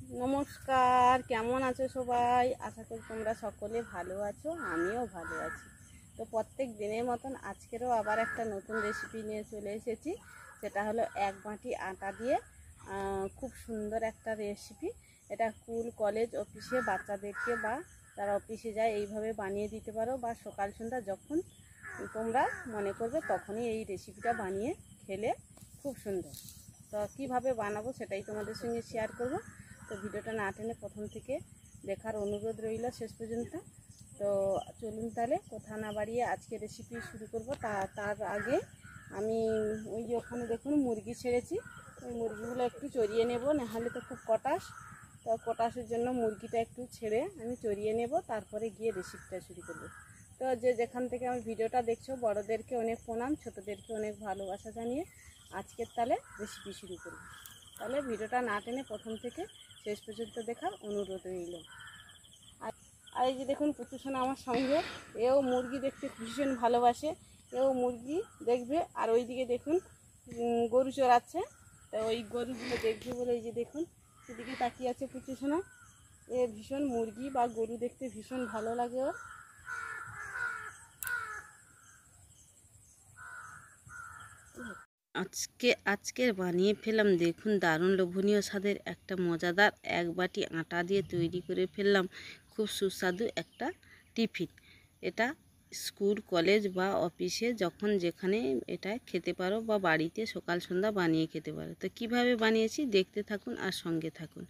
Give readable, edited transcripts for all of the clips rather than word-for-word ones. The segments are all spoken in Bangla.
নমস্কার, কেমন আছো সবাই? আশা করি তোমরা সকলে ভালো আছো, আমিও ভালো আছি। তো প্রত্যেক দিনের মতন আজকেরও আবার একটা নতুন রেসিপি নিয়ে চলে এসেছি। সেটা হলো এক বাটি আটা দিয়ে খুব সুন্দর একটা রেসিপি। এটা স্কুল, কলেজ, অফিসে বাচ্চাদেরকে বা যারা অফিসে যায় এইভাবে বানিয়ে দিতে পারো, বা সকাল সন্ধ্যা যখন তোমরা মনে করবে তখনই এই রেসিপিটা বানিয়ে খেলে খুব সুন্দর। তো কীভাবে বানাবো সেটাই তোমাদের সঙ্গে শেয়ার করব। তো ভিডিওটা না টেনে প্রথম থেকে দেখার অনুরোধ রইল শেষ পর্যন্ত। তো চলুন তাহলে কথা না বাড়িয়ে আজকে রেসিপি শুরু করব। তার আগে আমি ওই যে ওখানে দেখুন মুরগি ছেড়েছি, ওই মুরগিগুলো একটু চড়িয়ে নেব, নাহলে তো খুব কটাস। তো কটাসের জন্য মুরগিটা একটু ছেড়ে আমি চড়িয়ে নেব, তারপরে গিয়ে রেসিপিটা শুরু করব। তো যেখান থেকে আমার ভিডিওটা দেখছো, বড়োদেরকে অনেক প্রণাম, ছোটোদেরকে অনেক ভালোবাসা জানিয়ে আজকের তাহলে রেসিপি শুরু করব। তাহলে ভিডিওটা না টেনে প্রথম থেকে শেষ পর্যন্ত দেখার অনুরোধ রইল। আর এই যে দেখুন পুতুসোনা আমার সঙ্গে, এও মুরগি দেখতে ভীষণ ভালোবাসে, এও মুরগি দেখবে। আর ওইদিকে দেখুন গরু চড়াচ্ছে, তো ওই গরুগুলো দেখবে বলে এই যে দেখুন সেদিকে তাকিয়ে আছে পুতুসোনা। এ ভীষণ মুরগি বা গরু দেখতে ভীষণ ভালো লাগে ওর। আজকের বানিয়ে ফেললাম দেখুন দারুণ লোভনীয় স্বাদের একটা মজাদার এক বাটি আটা দিয়ে তৈরি করে ফেললাম খুব সুস্বাদু একটা টিফিন। এটা স্কুল, কলেজ বা অফিসে যখন যেখানে এটা খেতে পারো, বা বাড়িতে সকাল সন্ধ্যা বানিয়ে খেতে পারো। তো কিভাবে বানিয়েছি দেখতে থাকুন আর সঙ্গে থাকুন।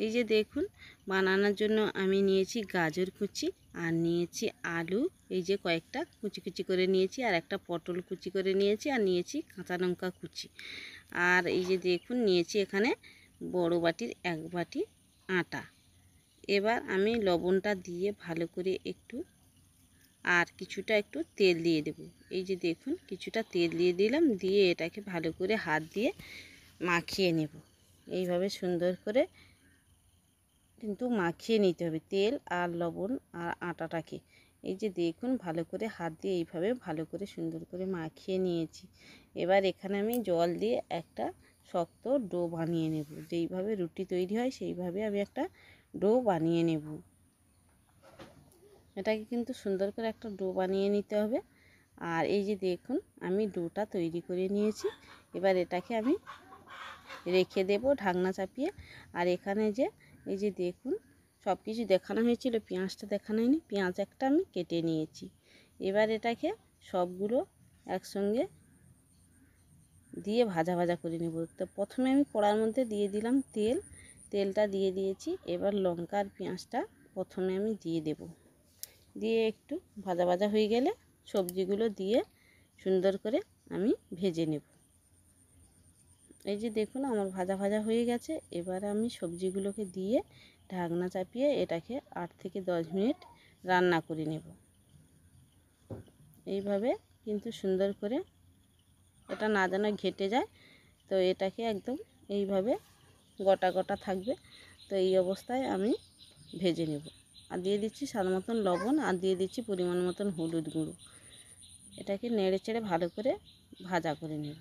এই যে দেখুন, বানানোর জন্য আমি নিয়েছি গাজর কুচি, আর নিয়েছি আলু, এই যে কয়েকটা কুচি কুচি করে নিয়েছি, আর একটা পটল কুচি করে নিয়েছি, আর নিয়েছি কাঁচা লঙ্কা কুচি। আর এই যে দেখুন নিয়েছি এখানে বড় বাটির এক বাটি আটা। এবার আমি লবণটা দিয়ে ভালো করে একটু, আর কিছুটা একটু তেল দিয়ে দেব। এই যে দেখুন কিছুটা তেল দিয়ে দিলাম, দিয়ে এটাকে ভালো করে হাত দিয়ে মাখিয়ে নেব। এইভাবে সুন্দর করে কিন্তু মাখিয়ে নিতে হবে তেল আর লবণ আর আটাটাকে। এই যে দেখুন ভালো করে হাত দিয়ে এইভাবে ভালো করে সুন্দর করে মাখিয়ে নিয়েছি। এবার এখানে আমি জল দিয়ে একটা শক্ত ডো বানিয়ে নেব। যেইভাবে রুটি তৈরি হয় সেইভাবে আমি একটা ডো বানিয়ে নেব। এটাকে কিন্তু সুন্দর করে একটা ডো বানিয়ে নিতে হবে। আর এই যে দেখুন আমি ডোটা তৈরি করে নিয়েছি। এবার এটাকে আমি রেখে দেব ঢাকনা চাপিয়ে। আর এখানে যে এই যে দেখুন সব কিছু দেখানো হয়েছিল, পেঁয়াজটা দেখানো হয়নি, পেঁয়াজ একটা আমি কেটে নিয়েছি। এবার এটাকে সবগুলো একসঙ্গে দিয়ে ভাজা ভাজা করে নেব। তো প্রথমে আমি কড়ার মধ্যে দিয়ে দিলাম তেলটা দিয়ে দিয়েছি। এবার লঙ্কা আর পেঁয়াজটা প্রথমে আমি দিয়ে দেব, দিয়ে একটু ভাজা ভাজা হয়ে গেলে সবজিগুলো দিয়ে সুন্দর করে আমি ভেজে নেব। এই যে দেখুন আমার ভাজা ভাজা হয়ে গেছে। এবার আমি সবজিগুলোকে দিয়ে ঢাকনা চাপিয়ে এটাকে 8 থেকে 10 মিনিট রান্না করে নেব। এইভাবে কিন্তু সুন্দর করে এটা না যেন ঘেটে যায়, তো এটাকে একদম এইভাবে গোটা গোটা থাকবে। তো এই অবস্থায় আমি ভেজে নেব। আর দিয়ে দিচ্ছি স্বাদ মতন লবণ, আর দিয়ে দিচ্ছি পরিমাণ মতন হলুদ গুঁড়ো। এটাকে নেড়ে চেড়ে ভালো করে ভাজা করে নেব।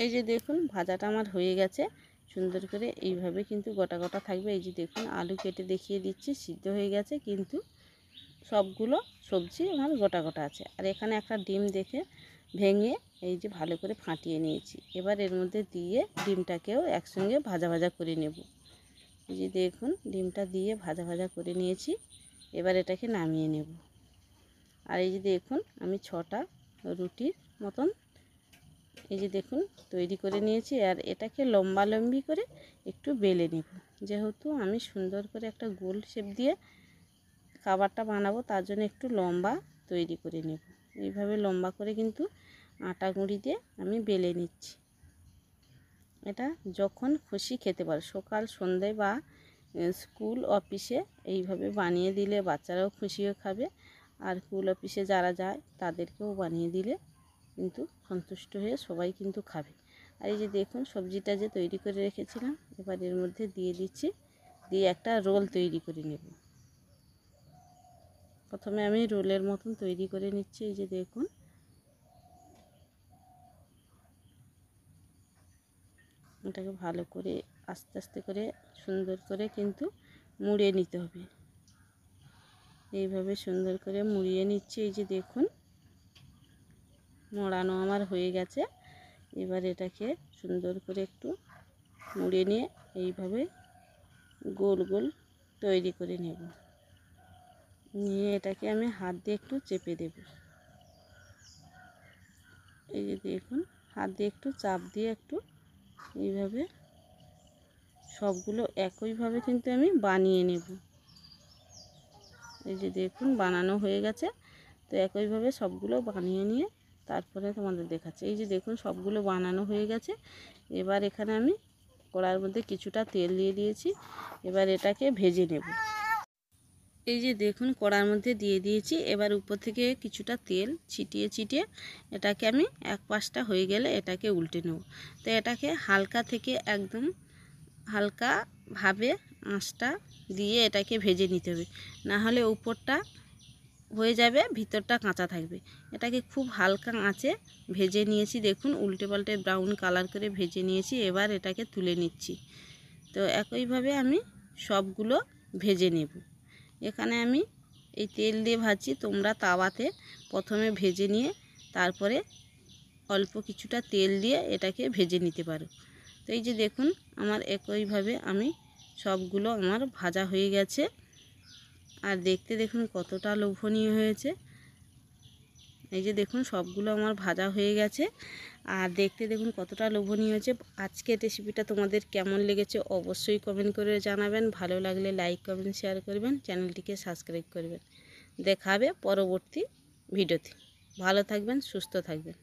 এই যে দেখুন ভাজাটা আমার হয়ে গেছে সুন্দর করে, এইভাবে কিন্তু গোটা গোটা থাকবে। এই যে দেখুন আলু কেটে দেখিয়ে দিচ্ছি, সিদ্ধ হয়ে গেছে কিন্তু সবগুলো সবজি আমার গোটা গোটা আছে। আর এখানে একটা ডিম দেখে ভেঙে এই যে ভালো করে ফাটিয়ে নিয়েছি। এবার এর মধ্যে দিয়ে ডিমটাকেও একসঙ্গে ভাজা ভাজা করে নেব। এই যে দেখুন ডিমটা দিয়ে ভাজা ভাজা করে নিয়েছি। এবার এটাকে নামিয়ে নেব। আর এই যে দেখুন আমি 6টা রুটির মতন এই যে দেখুন তৈরি করে নিয়েছি। আর এটাকে লম্বা লম্বি করে একটু বেলে নেব, যেহেতু আমি সুন্দর করে একটা গোল শেপ দিয়ে খাবারটা বানাবো, তার জন্য একটু লম্বা তৈরি করে নেব। এইভাবে লম্বা করে কিন্তু আটা গুঁড়ি দিয়ে আমি বেলে নিচ্ছি। এটা যখন খুশি খেতে পারো, সকাল সন্ধ্যায় বা স্কুল অফিসে এইভাবে বানিয়ে দিলে বাচ্চারাও খুশিও খাবে। আর স্কুল অফিসে যারা যায় তাদেরকেও বানিয়ে দিলে কিন্তু সন্তুষ্ট হয়ে সবাই কিন্তু খাবে। আর এই যে দেখুন সবজিটা যে তৈরি করে রেখেছিলাম, এবার এর মধ্যে দিয়ে দিচ্ছি, দিয়ে একটা রোল তৈরি করে নেব। প্রথমে আমি রোলের মতন তৈরি করে নিচ্ছি। এই যে দেখুন এটাকে ভালো করে আস্তে আস্তে করে সুন্দর করে কিন্তু মুড়িয়ে নিতে হবে। এইভাবে সুন্দর করে মুড়িয়ে নিচ্ছি। এই যে দেখুন মোড়ানো আমার হয়ে গেছে। এবার এটাকে সুন্দর করে একটু মুড়িয়ে নিয়ে এইভাবে গোল গোল তৈরি করে নেব। নিয়ে এটাকে আমি হাত দিয়ে একটু চেপে দেব। এই যে দেখুন হাত দিয়ে একটু চাপ দিয়ে একটু এইভাবে সবগুলো একইভাবে কিন্তু আমি বানিয়ে নেব। এই যে দেখুন বানানো হয়ে গেছে। তো একইভাবে সবগুলো বানিয়ে নিয়ে তারপরে তোমাদের দেখাচ্ছি। এই যে দেখুন সবগুলো বানানো হয়ে গেছে। এবার এখানে আমি কড়ার মধ্যে কিছুটা তেল দিয়ে দিয়েছি। এবার এটাকে ভেজে নেব। এই যে দেখুন কড়ার মধ্যে দিয়ে দিয়েছি। এবার উপর থেকে কিছুটা তেল ছিটিয়ে ছিটিয়ে এটাকে আমি এক পাশটা হয়ে গেলে এটাকে উল্টে নেব। তো এটাকে হালকা থেকে একদম হালকাভাবে আঁচটা দিয়ে এটাকে ভেজে নিতে হবে, না হলে উপরটা হয়ে যাবে ভিতরটা কাঁচা থাকবে। এটাকে খুব হালকা আঁচে ভেজে নিয়েছি। দেখুন উল্টে পাল্টে ব্রাউন কালার করে ভেজে নিয়েছি। এবার এটাকে তুলে নিচ্ছি। তো একইভাবে আমি সবগুলো ভেজে নেব। এখানে আমি এই তেল দিয়ে ভাজছি, তোমরা তাওয়াতে প্রথমে ভেজে নিয়ে তারপরে অল্প কিছুটা তেল দিয়ে এটাকে ভেজে নিতে পারো। তো এই যে দেখুন আমার একইভাবে আমি সবগুলো আমার ভাজা হয়ে গেছে। আর দেখতে দেখুন কতটা লোভনীয় হয়েছে। এই যে দেখুন সবগুলো আমার ভাজা হয়ে গেছে আর দেখতে দেখুন কতটা লোভনীয় হয়েছে। আজকের রেসিপিটা তোমাদের কেমন লেগেছে অবশ্যই কমেন্ট করে জানাবেন। ভালো লাগলে লাইক কমেন্ট শেয়ার করবেন, চ্যানেলটিকে সাবস্ক্রাইব করবেন। দেখা হবে পরবর্তী ভিডিওতে। ভালো থাকবেন, সুস্থ থাকবেন।